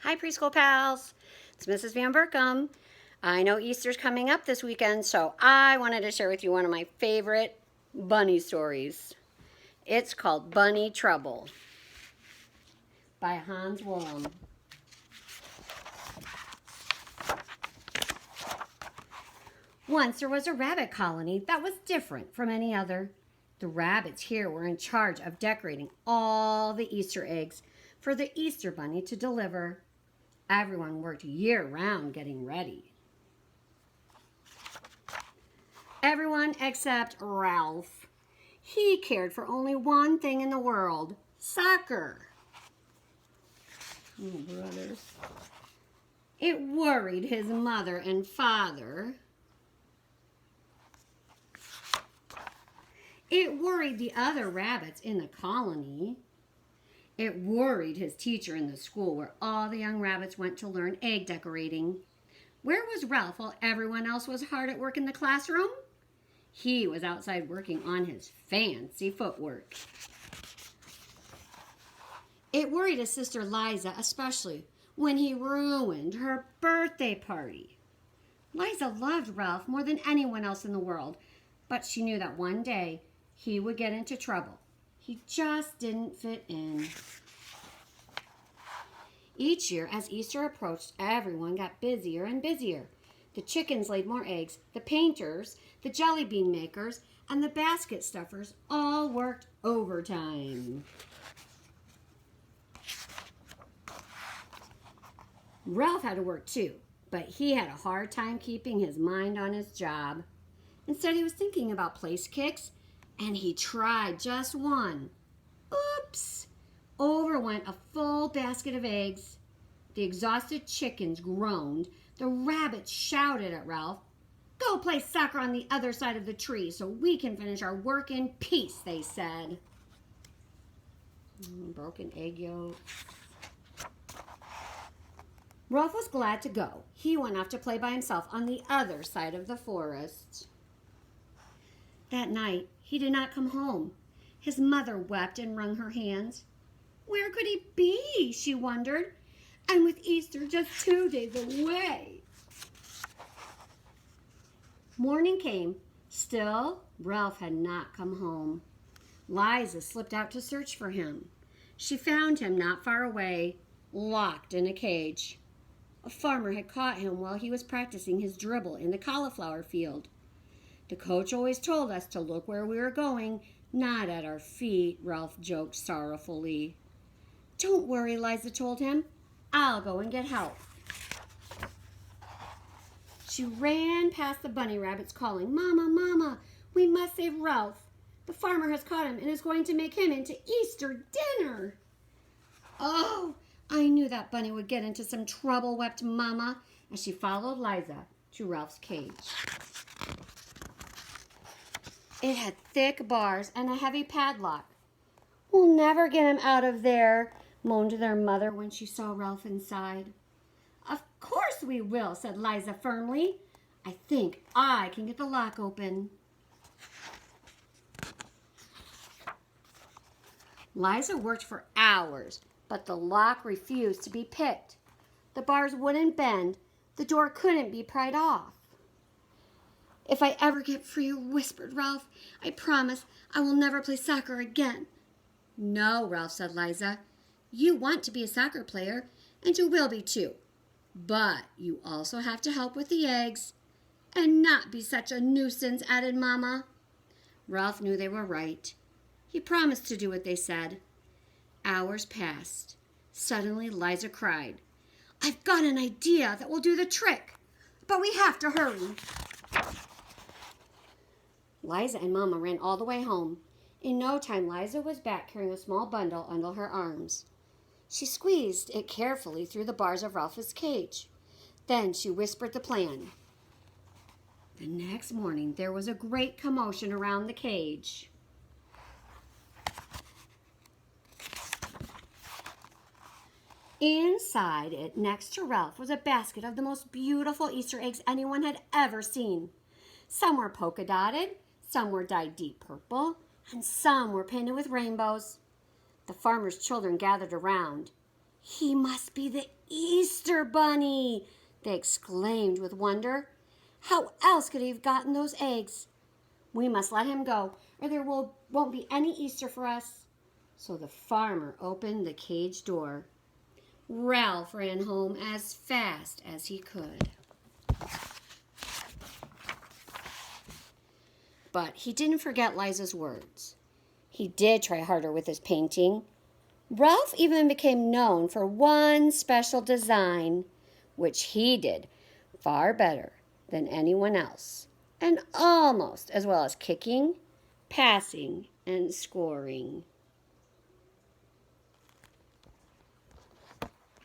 Hi, preschool pals. It's Mrs. Van Berkom. I know Easter's coming up this weekend, so I wanted to share with you one of my favorite bunny stories. It's called Bunny Trouble by Hans Wollum. Once there was a rabbit colony that was different from any other. The rabbits here were in charge of decorating all the Easter eggs for the Easter Bunny to deliver. Everyone worked year-round getting ready. Everyone except Ralph. He cared for only one thing in the world: soccer. Oh, brothers. It worried his mother and father. It worried the other rabbits in the colony. It worried his teacher in the school where all the young rabbits went to learn egg decorating. Where was Ralph while everyone else was hard at work in the classroom? He was outside working on his fancy footwork. It worried his sister Liza especially when he ruined her birthday party. Liza loved Ralph more than anyone else in the world, but she knew that one day he would get into trouble. He just didn't fit in. Each year, as Easter approached, everyone got busier and busier. The chickens laid more eggs, the painters, the jelly bean makers, and the basket stuffers all worked overtime. Ralph had to work too, but he had a hard time keeping his mind on his job. Instead, he was thinking about place kicks, and he tried just one. Oops! Over went a full basket of eggs. The exhausted chickens groaned. The rabbits shouted at Ralph. "Go play soccer on the other side of the tree so we can finish our work in peace," they said. Broken egg yolk. Ralph was glad to go. He went off to play by himself on the other side of the forest. That night, he did not come home. His mother wept and wrung her hands. Where could he be, she wondered, and with Easter just 2 days away? Morning came. Still, Ralph had not come home. Liza slipped out to search for him. She found him not far away, locked in a cage. A farmer had caught him while he was practicing his dribble in the cauliflower field. The coach always told us to look where we were going, not at our feet, Ralph joked sorrowfully. Don't worry, Liza told him. I'll go and get help. She ran past the bunny rabbits calling, Mama, Mama, we must save Ralph. The farmer has caught him and is going to make him into Easter dinner. Oh, I knew that bunny would get into some trouble, wept Mama, as she followed Liza to Ralph's cage. It had thick bars and a heavy padlock. We'll never get him out of there, moaned their mother when she saw Ralph inside. Of course we will, said Liza firmly. I think I can get the lock open. Liza worked for hours, but the lock refused to be picked. The bars wouldn't bend. The door couldn't be pried off. If I ever get free, whispered Ralph, I promise I will never play soccer again. No, Ralph, said Liza. You want to be a soccer player, and you will be too. But you also have to help with the eggs. And not be such a nuisance, added Mama. Ralph knew they were right. He promised to do what they said. Hours passed. Suddenly, Liza cried, I've got an idea that will do the trick, but we have to hurry. Liza and Mama ran all the way home. In no time, Liza was back carrying a small bundle under her arms. She squeezed it carefully through the bars of Ralph's cage. Then she whispered the plan. The next morning, there was a great commotion around the cage. Inside it, next to Ralph, was a basket of the most beautiful Easter eggs anyone had ever seen. Some were polka-dotted, some were dyed deep purple, and some were painted with rainbows. The farmer's children gathered around. He must be the Easter Bunny, they exclaimed with wonder. How else could he have gotten those eggs? We must let him go, or there won't be any Easter for us. So the farmer opened the cage door. Ralph ran home as fast as he could. But he didn't forget Liza's words. He did try harder with his painting. Ralph even became known for one special design, which he did far better than anyone else, and almost as well as kicking, passing, and scoring.